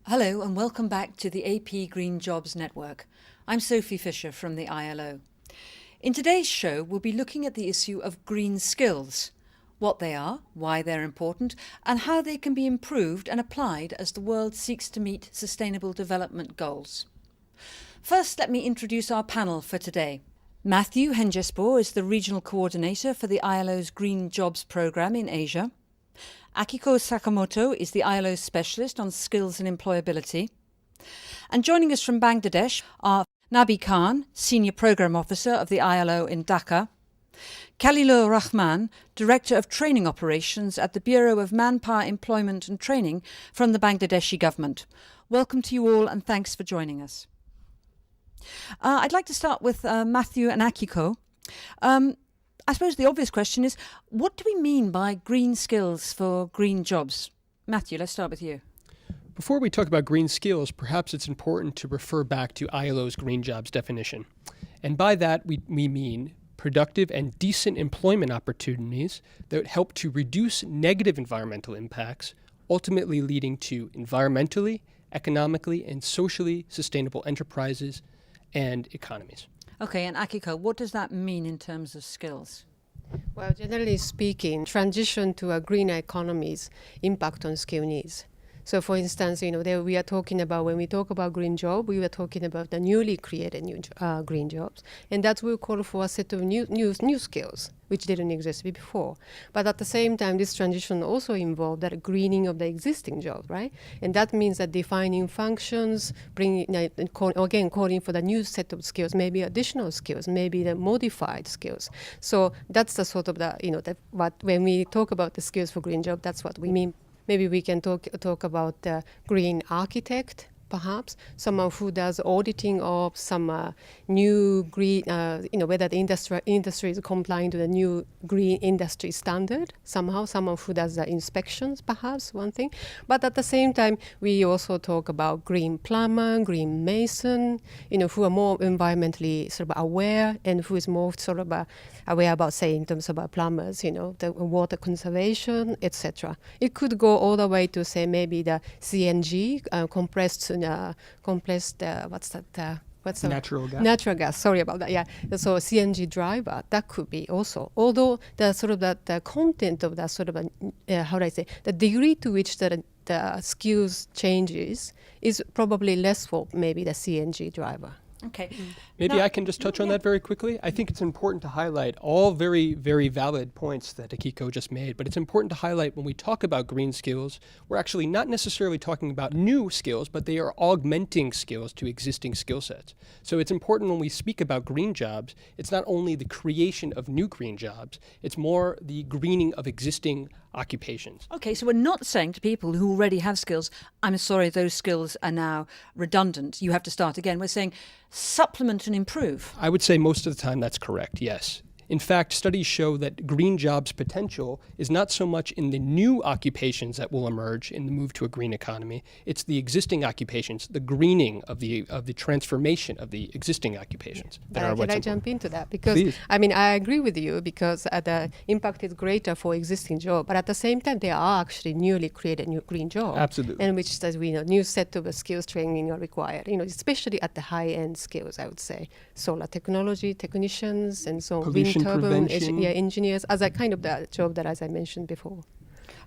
Hello and welcome back to the AP Green Jobs Network. I'm Sophie Fisher from the ILO. In today's show, we'll be looking at the issue of green skills, what they are, why they're important, and how they can be improved and applied as the world seeks to meet sustainable development goals. First, let me introduce our panel for today. Matthew Henjesbo is the Regional Coordinator for the ILO's Green Jobs Programme in Asia. Akiko Sakamoto is the ILO's Specialist on Skills and Employability. And joining us from Bangladesh are Nabi Khan, Senior Programme Officer of the ILO in Dhaka, Khalilur Rahman, Director of Training Operations at the Bureau of Manpower Employment and Training from the Bangladeshi government. Welcome to you all and thanks for joining us. I'd like to start with Matthew and Akiko. I suppose the obvious question is, what do we mean by green skills for green jobs? Matthew, let's start with you. Before we talk about green skills, perhaps it's important to refer back to ILO's green jobs definition. And by that, we mean productive and decent employment opportunities that help to reduce negative environmental impacts, ultimately leading to environmentally, economically, and socially sustainable enterprises and economies. Okay, and Akiko, what does that mean in terms of skills? Well, generally speaking, transition to a greener economy's impact on skill needs. So, for instance, there we are talking about, when we talk about green job, we were talking about the newly created green jobs, and that will call for a set of new skills which didn't exist before. But at the same time, this transition also involved that greening of the existing jobs, right? And that means that defining functions, calling for the new set of skills, maybe additional skills, maybe the modified skills. So that's the sort of when we talk about the skills for green job, that's what we mean. Maybe we can talk about the green architect, perhaps, someone who does auditing of some new green, whether the industry is complying to the new green industry standard, somehow, someone who does the inspections, perhaps, one thing. But at the same time, we also talk about green plumber, green mason, who are more environmentally sort of aware and who is more sort of aware about, say, in terms of plumbers, the water conservation, etc. It could go all the way to, say, maybe the CNG, compressed Natural gas. Natural gas. Sorry about that. Yeah. So CNG driver, that could be also. Although the sort of the content of that sort of the degree to which the skills changes is probably less for maybe the CNG driver. Okay. Maybe I can just touch on that very quickly. I think it's important to highlight all very, very valid points that Akiko just made, but it's important to highlight when we talk about green skills, we're actually not necessarily talking about new skills, but they are augmenting skills to existing skill sets. So it's important when we speak about green jobs, it's not only the creation of new green jobs, it's more the greening of existing occupations. Okay, so we're not saying to people who already have skills, I'm sorry, those skills are now redundant, you have to start again. We're saying supplement and improve. I would say most of the time that's correct, yes. In fact, studies show that green jobs' potential is not so much in the new occupations that will emerge in the move to a green economy. It's the existing occupations, the greening of the transformation of the existing occupations. Can I jump into that? Because, Please. I agree with you because the impact is greater for existing jobs, but at the same time, there are actually newly created new green jobs. Absolutely. And which says new set of skills training are required, especially at the high-end skills, I would say. Solar technology, technicians, and so on. Pollution prevention. Engineers, as a kind of the job that, as I mentioned before.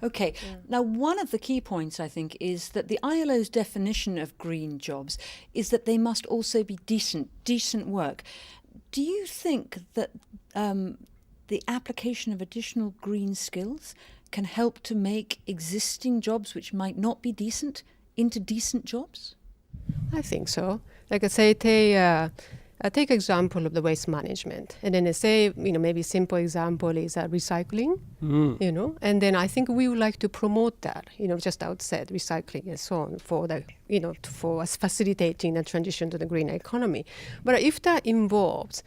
Okay. Yeah. Now, one of the key points, I think, is that the ILO's definition of green jobs is that they must also be decent work. Do you think that the application of additional green skills can help to make existing jobs which might not be decent into decent jobs? I think so. Like I say, take example of the waste management, and then I say, maybe simple example is recycling, and then I think we would like to promote that, just outset recycling and so on for the, for us facilitating the transition to the green economy. But if that involves,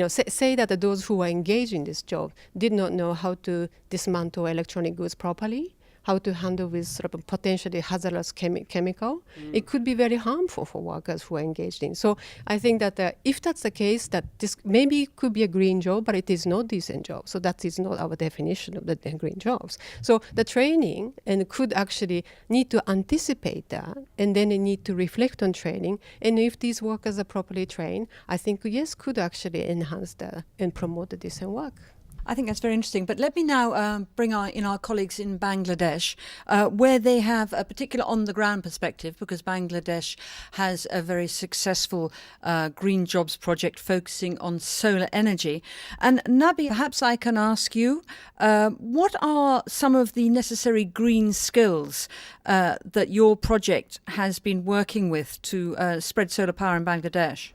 say that those who are engaged in this job did not know how to dismantle electronic goods properly, how to handle with sort of potentially hazardous chemical, it could be very harmful for workers who are engaged in. So I think that if that's the case, that this maybe could be a green job, but it is not decent job. So that is not our definition of the green jobs. So the training and could actually need to anticipate that, and then they need to reflect on training. And if these workers are properly trained, I think yes, could actually enhance and promote the decent work. I think that's very interesting. But let me now bring in our colleagues in Bangladesh, where they have a particular on-the-ground perspective, because Bangladesh has a very successful green jobs project focusing on solar energy. And Nabi, perhaps I can ask you, what are some of the necessary green skills that your project has been working with to spread solar power in Bangladesh?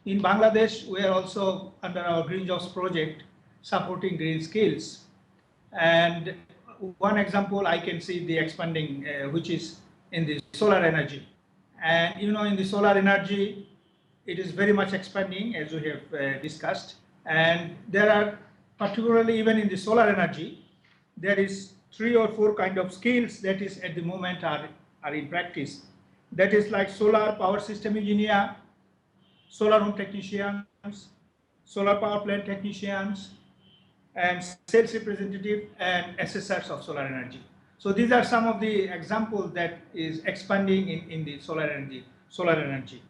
In Bangladesh, we are also, under our Green Jobs project, supporting green skills. And one example I can see the expanding, which is in the solar energy. And in the solar energy, it is very much expanding, as we have discussed. And there are, particularly even in the solar energy, there is 3 or 4 kind of skills that is at the moment are in practice. That is like solar power system engineer, solar home technicians, solar power plant technicians, and sales representative and assessors of solar energy. So these are some of the examples that is expanding in the solar energy.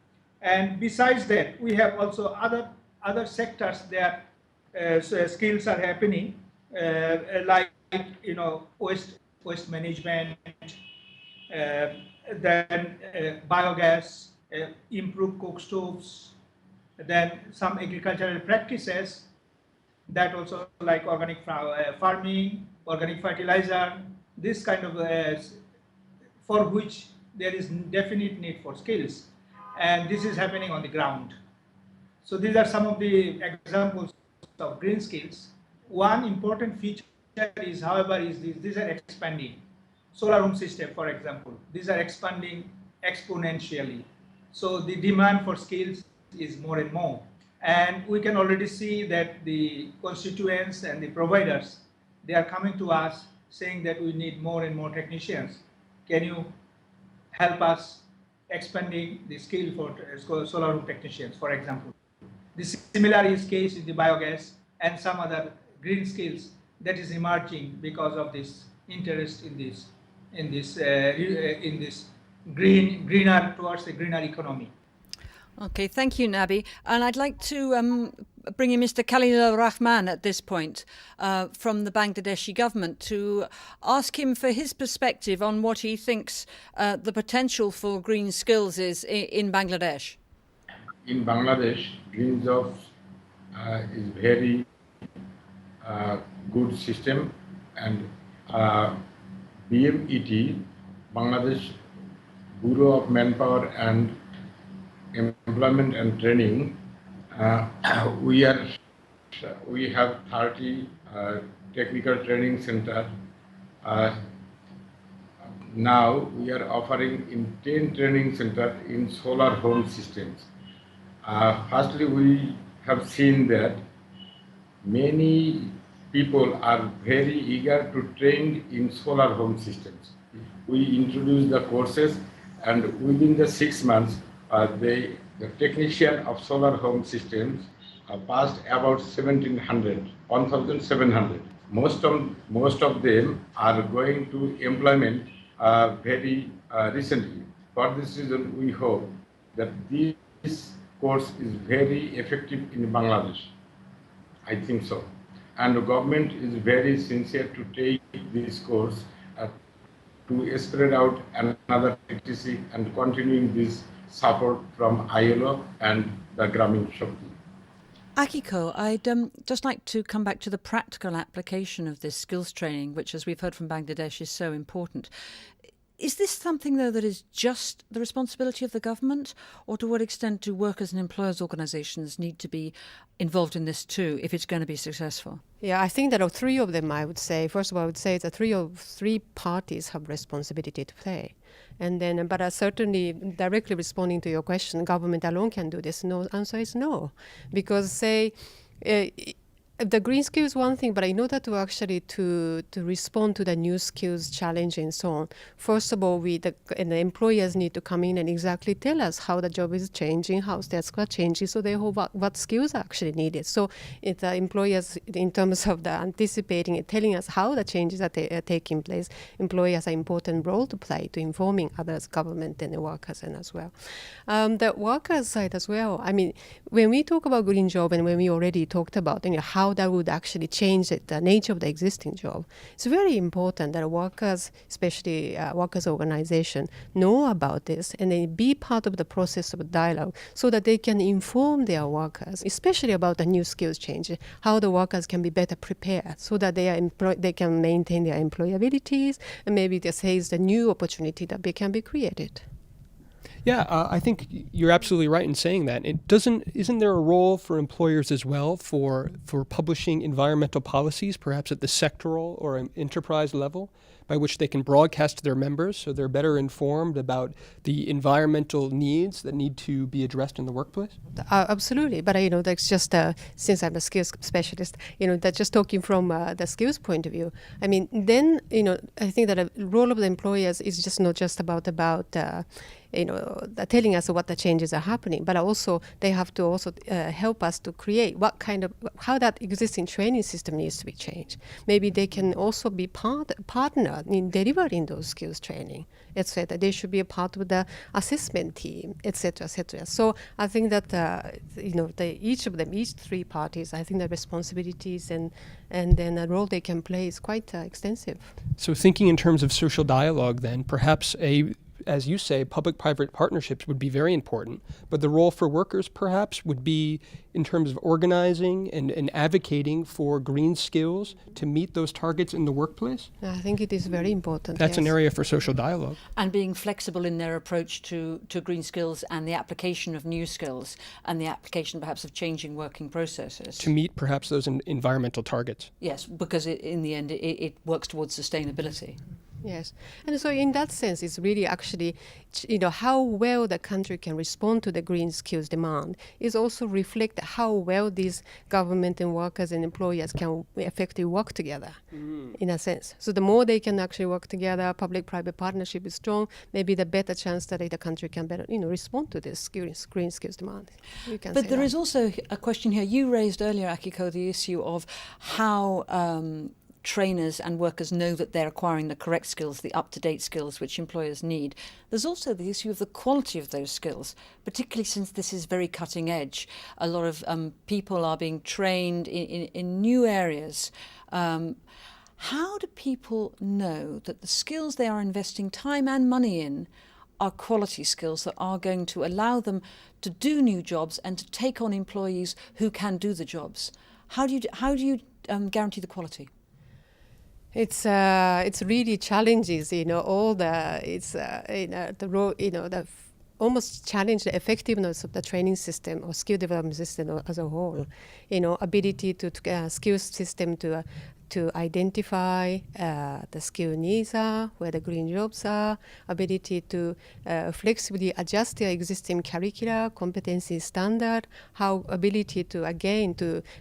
And besides that, we have also other sectors that skills are happening, like waste management, then biogas, improved cook stoves, then some agricultural practices that also like organic farming, organic fertilizer, this kind of for which there is definite need for skills, and this is happening on the ground. So these are some of the examples of green skills. One important feature is, however, these are expanding. Solar home system, for example, these are expanding exponentially. So the demand for skills is more and more. And we can already see that the constituents and the providers, they are coming to us saying that we need more and more technicians. Can you help us expanding the skill for solar room technicians, for example? The similar is case in the biogas and some other green skills that is emerging because of this interest in this greener towards a greener economy. Okay, thank you, Nabi. And I'd like to bring in Mr. Khalilur Rahman at this point from the Bangladeshi government to ask him for his perspective on what he thinks the potential for green skills is in Bangladesh. In Bangladesh, green jobs is very good system, and BMET, Bangladesh Bureau of Manpower and Employment and Training, we have 30 technical training centers. Now we are offering in 10 training centers in solar home systems. Firstly, we have seen that many people are very eager to train in solar home systems. We introduced the courses, and within the 6 months, the technician of solar home systems passed about 1,700. Most of them are going to employment very recently. For this reason, we hope that this course is very effective in Bangladesh. I think so. And the government is very sincere to take this course to spread out another TTC and continuing this support from ILO and the Grameen Shakti. Akiko, I'd just like to come back to the practical application of this skills training, which, as we've heard from Bangladesh, is so important. Is this something, though, that is just the responsibility of the government, or to what extent do workers and employers' organisations need to be involved in this too, if it's going to be successful? Yeah, I think there are 3 of them, I would say. First of all, I would say that 3 parties have responsibility to play. And then, but certainly directly responding to your question, government alone can do this. No, answer is no. Because say, The green skill is one thing, but in order to actually to respond to the new skills challenge and so on, first of all, the employers need to come in and exactly tell us how the job is changing, how tasks are changing, so they know what skills are actually needed. So the employers, in terms of the anticipating and telling us how the changes are taking place, employers have an important role to play to informing others, government and the workers and as well. The workers side as well, I mean, when we talk about green job and when we already talked about how that would actually change the nature of the existing job, it's very important that workers, especially workers' organization, know about this and they be part of the process of dialogue so that they can inform their workers, especially about the new skills change, how the workers can be better prepared so that they can maintain their employabilities and maybe they seize the new opportunity that can be created. Yeah, I think you're absolutely right in saying that. Isn't there a role for employers as well for publishing environmental policies, perhaps at the sectoral or an enterprise level, by which they can broadcast to their members so they're better informed about the environmental needs that need to be addressed in the workplace? Absolutely, but that's just since I'm a skills specialist, that's just talking from the skills point of view. I mean, then I think that the role of the employers is just not just about telling us what the changes are happening, but also they have to also help us to create how that existing training system needs to be changed. Maybe they can also be partner in delivering those skills training, etc. They should be a part of the assessment team, etc., etc. So I think that each three parties, I think the responsibilities and then the role they can play is quite extensive. So thinking in terms of social dialogue, then perhaps as you say, public-private partnerships would be very important, but the role for workers perhaps would be in terms of organizing and advocating for green skills to meet those targets in the workplace? I think it is very important. That's yes. an area for social dialogue. And being flexible in their approach to green skills and the application of new skills and the application perhaps of changing working processes. To meet perhaps those environmental targets. Yes, because in the end it works towards sustainability. Yes, and so in that sense, it's really actually, how well the country can respond to the green skills demand is also reflect how well these government and workers and employers can effectively work together, in a sense. So the more they can actually work together, public-private partnership is strong, maybe the better chance that the country can better, respond to this green skills demand. But there is also a question here. You raised earlier, Akiko, the issue of how trainers and workers know that they're acquiring the correct skills, the up-to-date skills which employers need. There's also the issue of the quality of those skills, particularly since this is very cutting edge. A lot of people are being trained in new areas. How do people know that the skills they are investing time and money in are quality skills that are going to allow them to do new jobs and to take on employees who can do the jobs? How do you guarantee the quality? It's really challenges, all the almost challenge the effectiveness of the training system or skill development system as a whole. Ability to skills system to identify the skill needs are, where the green jobs are, ability to flexibly adjust their existing curricula, competency standard, how ability to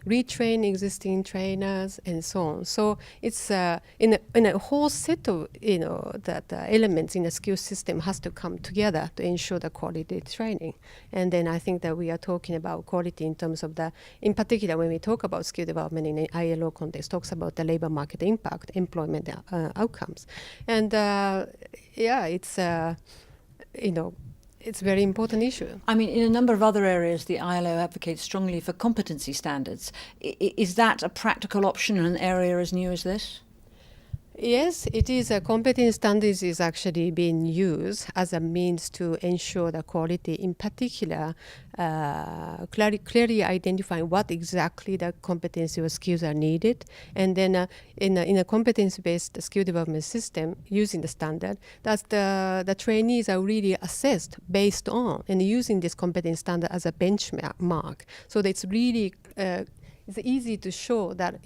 retrain existing trainers and so on. So it's in a whole set of that elements in the skill system has to come together to ensure the quality training. And then I think that we are talking about quality in terms of in particular when we talk about skill development in an ILO context, talks about the labor market impact, employment outcomes. And it's a very important issue. I mean, in a number of other areas, the ILO advocates strongly for competency standards. Is that a practical option in an area as new as this? Yes, it is. Competence standards is actually being used as a means to ensure the quality, in particular, clearly identifying what exactly the competency or skills are needed. And then in a competence-based skill development system, using the standard, that the trainees are really assessed based on and using this competence standard as a benchmark. So that it's really it's easy to show that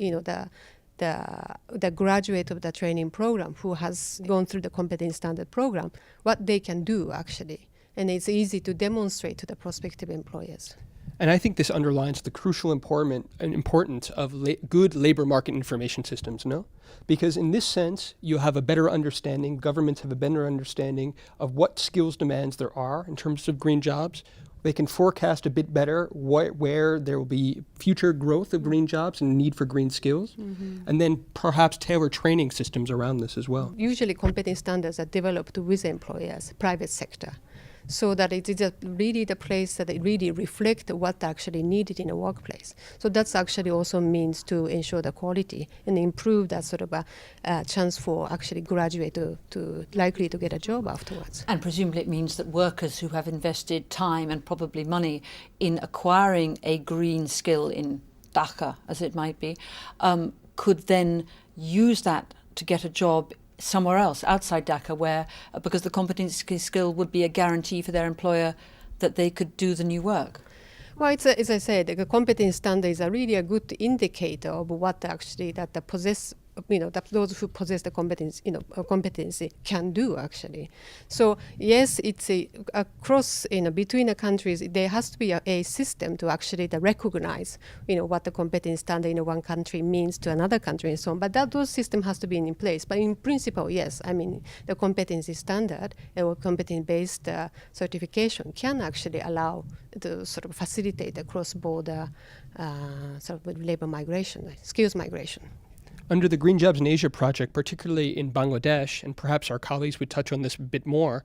the graduate of the training program who has gone through the competence standard program, what they can do actually and it's easy to demonstrate to the prospective employers. And I think this underlines the crucial importance of good labor market information systems, no? Because in this sense, you have a better understanding, governments have a better understanding of what skills demands there are in terms of green jobs. They can forecast a bit better where there will be future growth of green jobs and need for green skills, and then perhaps tailor training systems around this as well. Usually competence standards are developed with employers, private sector, so that it is really the place that it really reflects what actually needed in a workplace. So that's actually also means to ensure the quality and improve that sort of a chance for actually graduate to likely to get a job afterwards. And presumably it means that workers who have invested time and probably money in acquiring a green skill in Dhaka, as it might be, could then use that to get a job somewhere else outside Dhaka, where because the competency skill would be a guarantee for their employer that they could do the new work. Well, as I said, the competence standards are really a good indicator of what actually that the that those who possess the competence, competency can do actually. So yes, it's across, between the countries, there has to be a system to actually recognize, what the competence standard in one country means to another country and so on. But those system has to be in place. But in principle, yes, I mean, the competency standard or competence-based certification can actually allow to sort of facilitate the cross-border sort of labor migration, skills migration. Under the Green Jobs in Asia project, particularly in Bangladesh, and perhaps our colleagues would touch on this a bit more,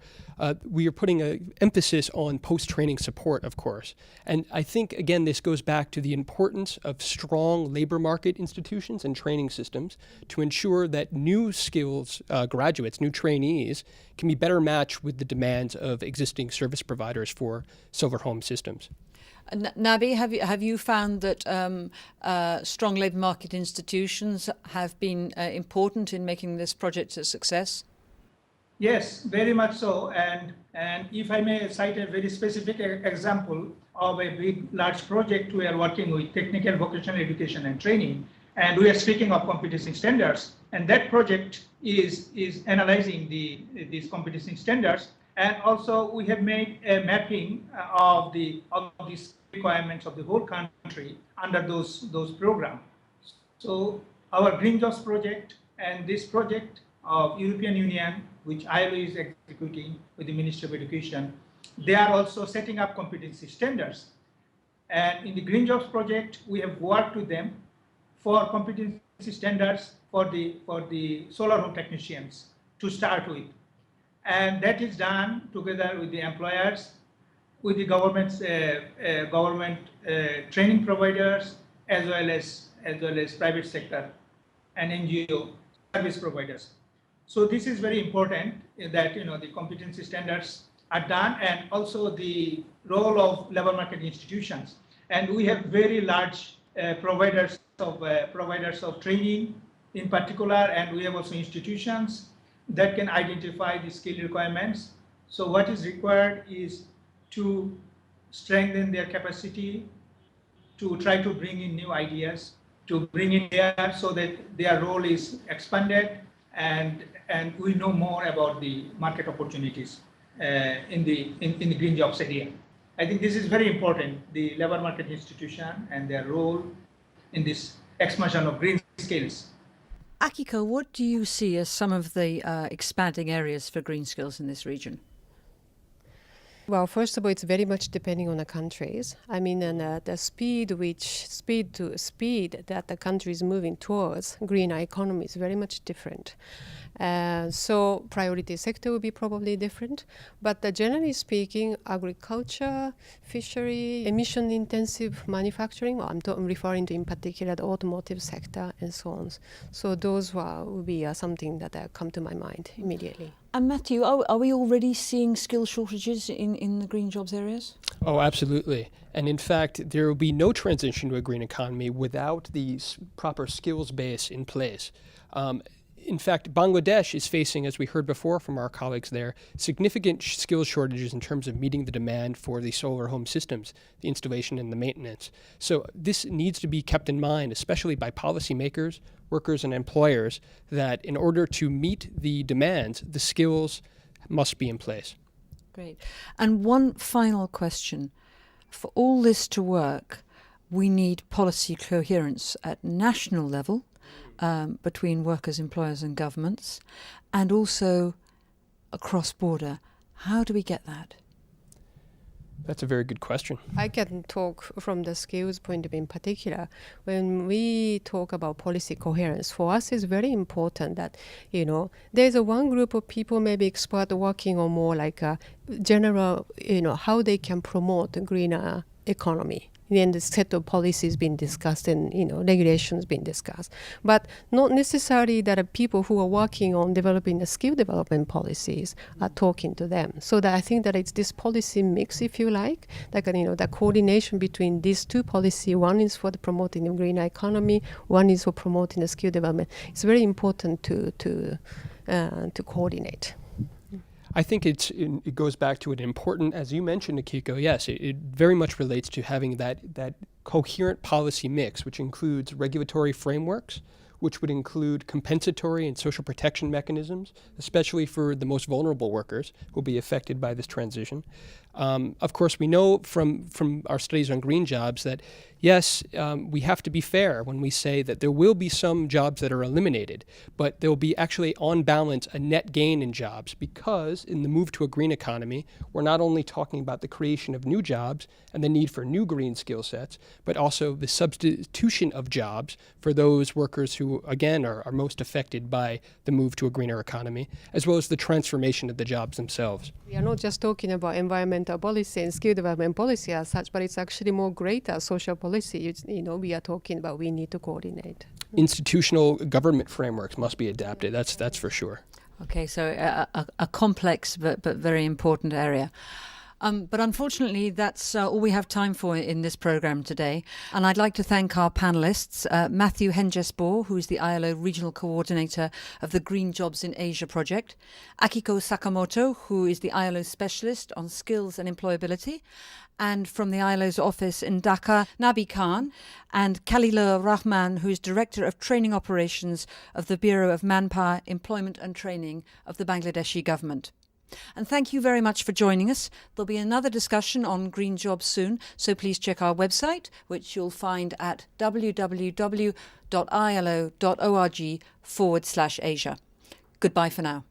we are putting an emphasis on post-training support, of course. And I think, again, this goes back to the importance of strong labor market institutions and training systems to ensure that new skills graduates, new trainees, can be better matched with the demands of existing service providers for Silver Home systems. Nabi, have you found that strong labour market institutions have been important in making this project a success? Yes, very much so. And if I may cite a very specific example of a big, large project we are working with, technical vocational education and training, and we are speaking of competency standards. And that project is analyzing these competency standards. And also we have made a mapping of these requirements of the whole country under those programs. So our Green Jobs project and this project of European Union, which ILO is executing with the Ministry of Education, they are also setting up competency standards. And in the Green Jobs project, we have worked with them for competency standards for the solar home technicians to start with. And that is done together with the employers, with the government training providers, as well as private sector and NGO service providers. So this is very important that the competency standards are done, and also the role of labor market institutions. And we have very large providers of training in particular, and we have also institutions that can identify the skill requirements. So what is required is to strengthen their capacity, to try to bring in new ideas, to bring in there so that their role is expanded, and we know more about the market opportunities in the green jobs area. I think this is very important, the labor market institution and their role in this expansion of green skills. Akiko, what do you see as some of the expanding areas for green skills in this region? Well, first of all, it's very much depending on the countries. I mean, and the speed that the country is moving towards greener economy is very much different. So priority sector will be probably different, but generally speaking, agriculture, fishery, emission-intensive manufacturing, I'm referring to in particular the automotive sector and so on. So those will be something that come to my mind immediately. And Matthew, are we already seeing skill shortages in the green jobs areas? Oh, absolutely. And in fact, there will be no transition to a green economy without the proper skills base in place. In fact, Bangladesh is facing, as we heard before from our colleagues there, significant skills shortages in terms of meeting the demand for the solar home systems, the installation and the maintenance. So this needs to be kept in mind, especially by policymakers, workers, and employers, that in order to meet the demands, the skills must be in place. Great. And one final question. For all this to work, we need policy coherence at national level between workers, employers and governments, and also across border. How do we get that? That's a very good question. I can talk from the skills point of view in particular. When we talk about policy coherence, for us it's very important that, there's a one group of people, maybe expert working on more like a general, how they can promote a greener economy. Then the set of policies being discussed and regulations being discussed, but not necessarily that people who are working on developing the skill development policies are talking to them. So that I think that it's this policy mix, if you like the coordination between these two policies. One is for the promoting the green economy, one is for promoting the skill development. It's very important to coordinate. I think it goes back to an important, as you mentioned, Akiko, yes, it very much relates to having that coherent policy mix, which includes regulatory frameworks, which would include compensatory and social protection mechanisms, especially for the most vulnerable workers who will be affected by this transition. Of course, we know from our studies on green jobs that, yes, we have to be fair when we say that there will be some jobs that are eliminated, but there will be actually, on balance, a net gain in jobs, because in the move to a green economy, we're not only talking about the creation of new jobs and the need for new green skill sets, but also the substitution of jobs for those workers who, again, are most affected by the move to a greener economy, as well as the transformation of the jobs themselves. We are not just talking about environmental policy and skill development policy as such, but it's actually more greater social policy. We are talking about we need to coordinate. Institutional government frameworks must be adapted. That's for sure. Okay, so a complex but very important area. But unfortunately, that's all we have time for in this programme today. And I'd like to thank our panellists, Matthew Henjesbor, who is the ILO Regional Coordinator of the Green Jobs in Asia project, Akiko Sakamoto, who is the ILO Specialist on Skills and Employability, and from the ILO's office in Dhaka, Nabi Khan, and Khalilur Rahman, who is Director of Training Operations of the Bureau of Manpower, Employment and Training of the Bangladeshi government. And thank you very much for joining us. There'll be another discussion on green jobs soon, so please check our website, which you'll find at www.ilo.org/Asia. Goodbye for now.